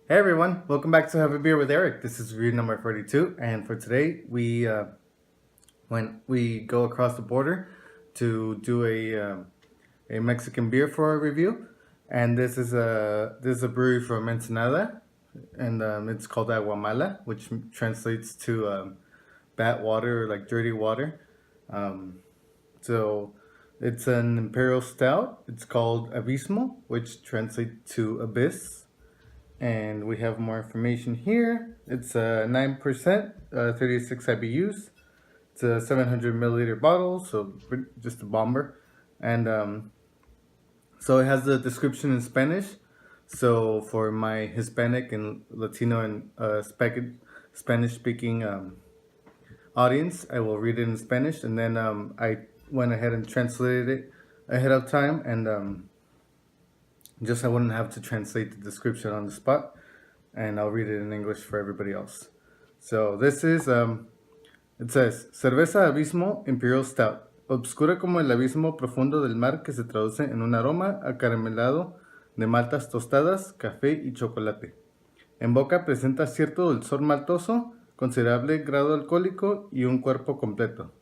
Hey everyone, welcome back to Have a Beer with Eric. This is review number 42, and for today we go across the border to do a Mexican beer for a review, and this is a brewery from Ensenada, and it's called Agua Mala, which translates to bad water or like dirty water. Um, so it's an imperial stout. It's called Abismo, which translates to abyss, and we have more information here. It's 9%, 36 IBUs. It's a 700 milliliter bottle, so just a bomber. And so it has the description in Spanish. So for my Hispanic and Latino and Spanish speaking audience, I will read it in Spanish, and then I went ahead and translated it ahead of time, and just I wouldn't have to translate the description on the spot, and I'll read it in English for everybody else. So this is, it says, Cerveza Abismo Imperial Stout, obscura como el abismo profundo del mar que se traduce en un aroma acaramelado de maltas tostadas, café y chocolate. En boca presenta cierto dulzor maltoso, considerable grado alcohólico y un cuerpo completo.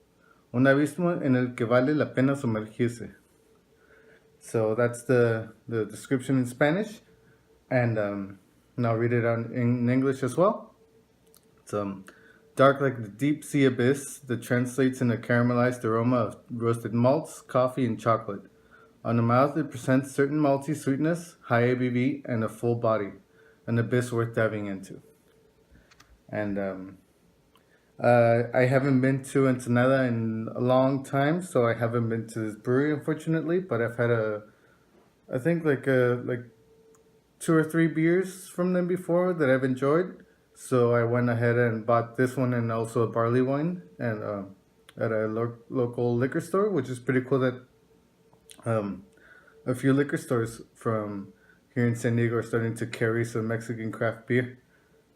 Un abismo en el que vale la pena sumergirse. So that's the description in Spanish, and I'll read it in English as well. It's dark like the deep sea abyss that translates in a caramelized aroma of roasted malts, coffee, and chocolate. On the mouth, it presents certain malty sweetness, high ABV, and a full body, an abyss worth diving into. And I haven't been to Ensenada in a long time, so I haven't been to this brewery, unfortunately. But I've had I think like 2 or 3 beers from them before that I've enjoyed. So I went ahead and bought this one and also a barley wine and at a local liquor store, which is pretty cool that a few liquor stores from here in San Diego are starting to carry some Mexican craft beer,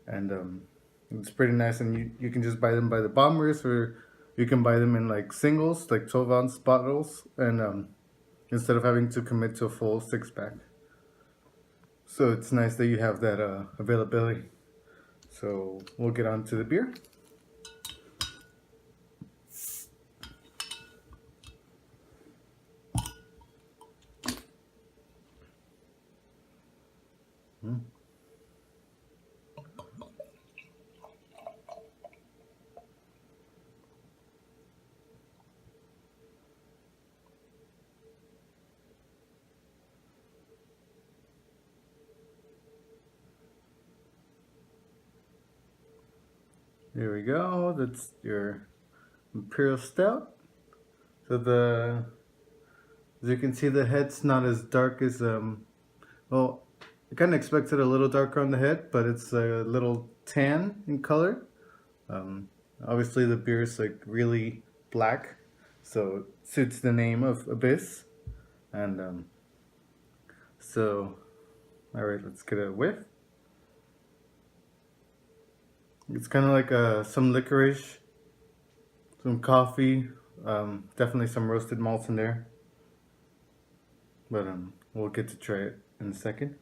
and it's pretty nice. And you can just buy them by the bombers, or you can buy them in like singles, like 12-ounce bottles, and instead of having to commit to a full 6-pack. So it's nice that you have that availability. So we'll get on to the beer. There we go. That's your Imperial Stout. So as you can see, the head's not as dark as well, I kind of expected a little darker on the head, but it's a little tan in color. Obviously the beer is like really black, so it suits the name of Abyss. And so, all right, let's get a whiff. It's kind of like some licorice, some coffee, definitely some roasted malts in there. But we'll get to try it in a second.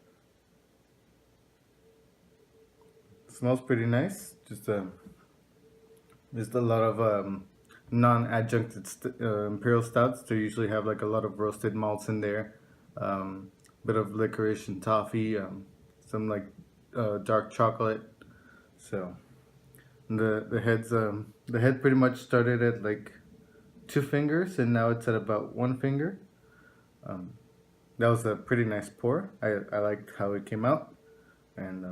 It smells pretty nice. Just a lot of non-adjuncted imperial stouts. They usually have like a lot of roasted malts in there, bit of licorice and toffee, some like dark chocolate. So the head pretty much started at like 2 fingers, and now it's at about 1 finger. That was a pretty nice pour. I liked how it came out, and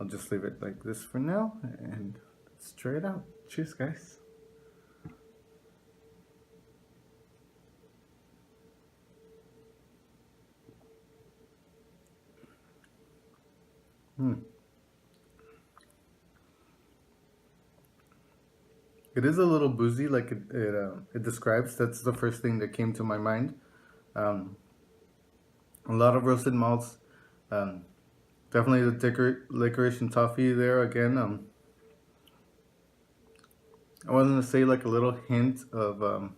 I'll just leave it like this for now, and let's try it out. Cheers, guys. It is a little boozy, like it describes. That's the first thing that came to my mind. Um, a lot of roasted malts, definitely the licorice and toffee there again. I was gonna say like a little hint of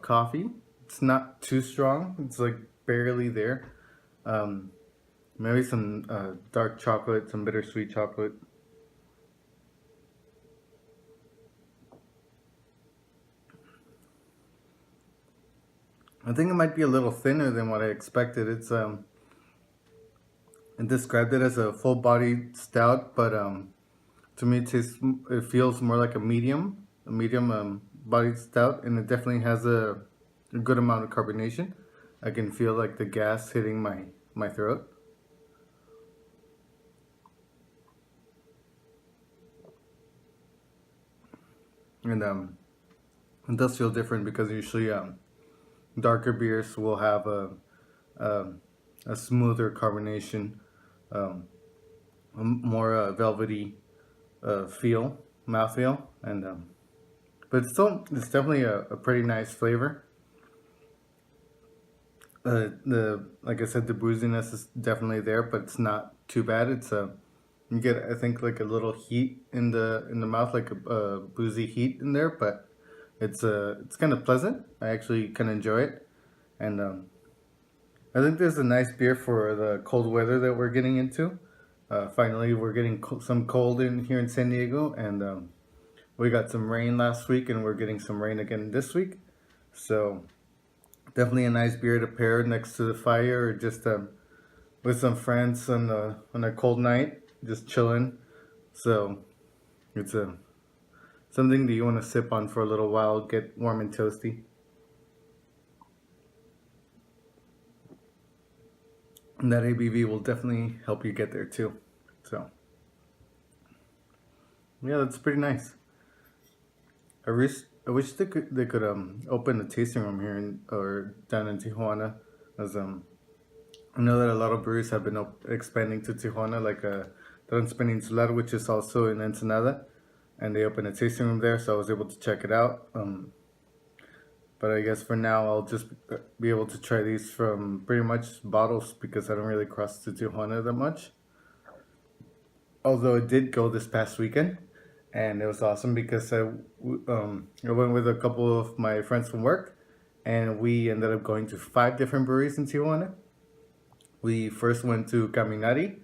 coffee. It's not too strong. It's like barely there. Maybe some dark chocolate, some bittersweet chocolate. I think it might be a little thinner than what I expected. I described it as a full-bodied stout, but to me it feels more like a medium bodied stout, and it definitely has a good amount of carbonation. I can feel like the gas hitting my throat. And it does feel different because usually darker beers will have a, a smoother carbonation, um, a more velvety mouthfeel, and but it's definitely a pretty nice flavor. The like I said, the booziness is definitely there, but it's not too bad. You get, I think, like a little heat in the mouth, like a boozy heat in there, but it's kind of pleasant. I actually kind of enjoy it, and I think this is a nice beer for the cold weather that we're getting into. Finally, we're getting some cold in here in San Diego, and we got some rain last week, and we're getting some rain again this week. So definitely a nice beer to pair next to the fire, or just with some friends on a cold night, just chilling. So it's something that you want to sip on for a little while, get warm and toasty. And that ABV will definitely help you get there too. So yeah, that's pretty nice. I wish they could open a tasting room here or down in Tijuana, as I know that a lot of breweries have been expanding to Tijuana, like Transpeninsular, which is also in Ensenada, and they opened a tasting room there, so I was able to check it out. But I guess for now I'll just be able to try these from pretty much bottles because I don't really cross to Tijuana that much. Although it did go this past weekend, and it was awesome because I went with a couple of my friends from work, and we ended up going to 5 different breweries in Tijuana. We first went to Caminari,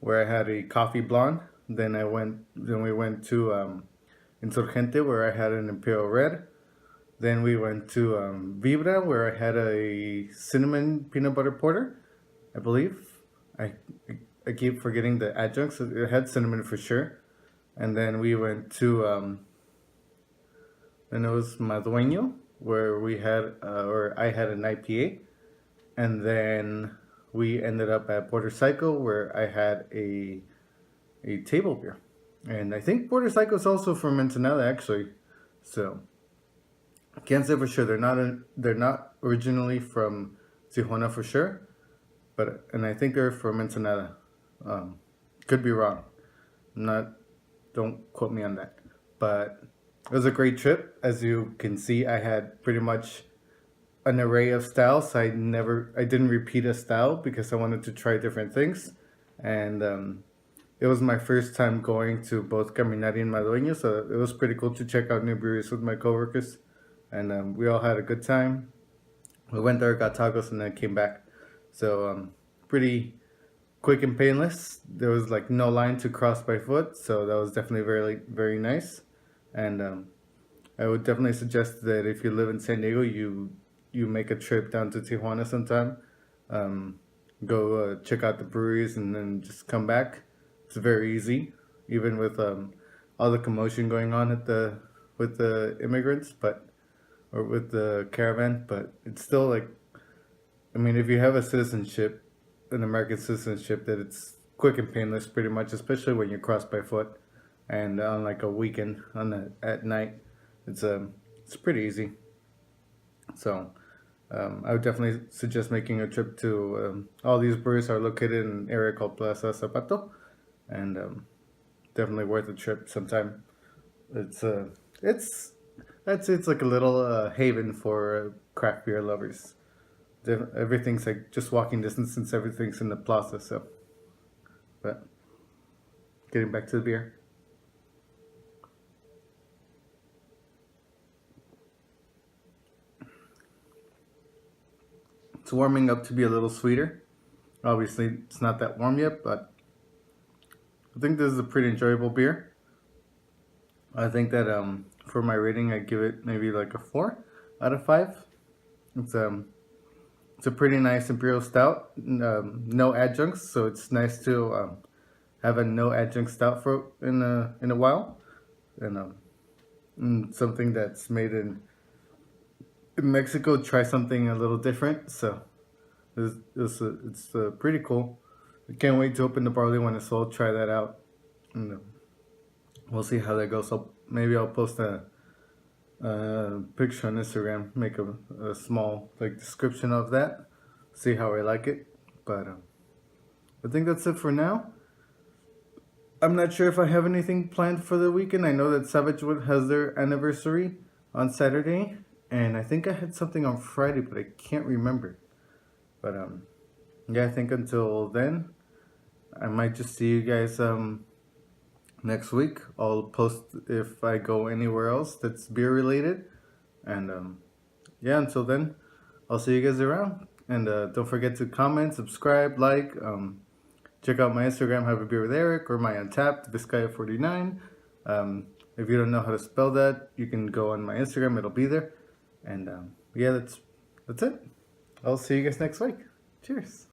where I had a coffee blonde. Then we went to Insurgente, where I had an Imperial Red. Then we went to Vibra, where I had a cinnamon peanut butter porter, I believe. I, I keep forgetting the adjuncts. It had cinnamon for sure. And then we went to, then it was Madueño, where or I had an IPA. And then we ended up at Border Cycle, where I had a table beer. And I think Border Cycle is also from Ensenada, actually. So can't say for sure. They're not originally from Tijuana for sure, and I think they're from Ensenada. Could be wrong. Not Don't quote me on that. But it was a great trip. As you can see, I had pretty much an array of styles. I didn't repeat a style because I wanted to try different things, and it was my first time going to both Caminari and Madueño, so it was pretty cool to check out new breweries with my coworkers, and we all had a good time. We went there, got tacos, and then came back. So pretty quick and painless. There was like no line to cross by foot, so that was definitely very very nice. And I would definitely suggest that if you live in San Diego, you make a trip down to Tijuana sometime. Um, Go check out the breweries and then just come back. It's very easy, even with all the commotion going on with the immigrants, or with the caravan. But it's still like, I mean, if you have an American citizenship, that it's quick and painless, pretty much, especially when you cross by foot, and on like a weekend at night, it's pretty easy. So I would definitely suggest making a trip to all these breweries are located in an area called Plaza Zapato, and definitely worth a trip sometime. It's uh, it's it's like a little haven for craft beer lovers. Everything's like just walking distance since everything's in the plaza. So, but getting back to the beer, it's warming up to be a little sweeter. Obviously, it's not that warm yet, but I think this is a pretty enjoyable beer. I think that for my rating, I give it maybe like a 4 out of 5. It's it's a pretty nice imperial stout. No adjuncts, so it's nice to have a no adjunct stout for in a while, and something that's made in Mexico. Try something a little different. So it's pretty cool. I can't wait to open the barley when it's sold. Try that out. And, we'll see how that goes. So maybe I'll post a picture on Instagram, make a small like description of that, see how I like it. But I think that's it for now. I'm not sure if I have anything planned for the weekend. I know that Savage Wood has their anniversary on Saturday, and I think I had something on Friday, but I can't remember. But yeah, I think until then, I might just see you guys next week. I'll post if I go anywhere else that's beer related. And yeah, until then, I'll see you guys around. And don't forget to comment, subscribe, like. Check out my Instagram, Have a Beer with Eric, or my Untapped, Vizcaya49. If you don't know how to spell that, you can go on my Instagram, it'll be there. And yeah, that's it. I'll see you guys next week. Cheers.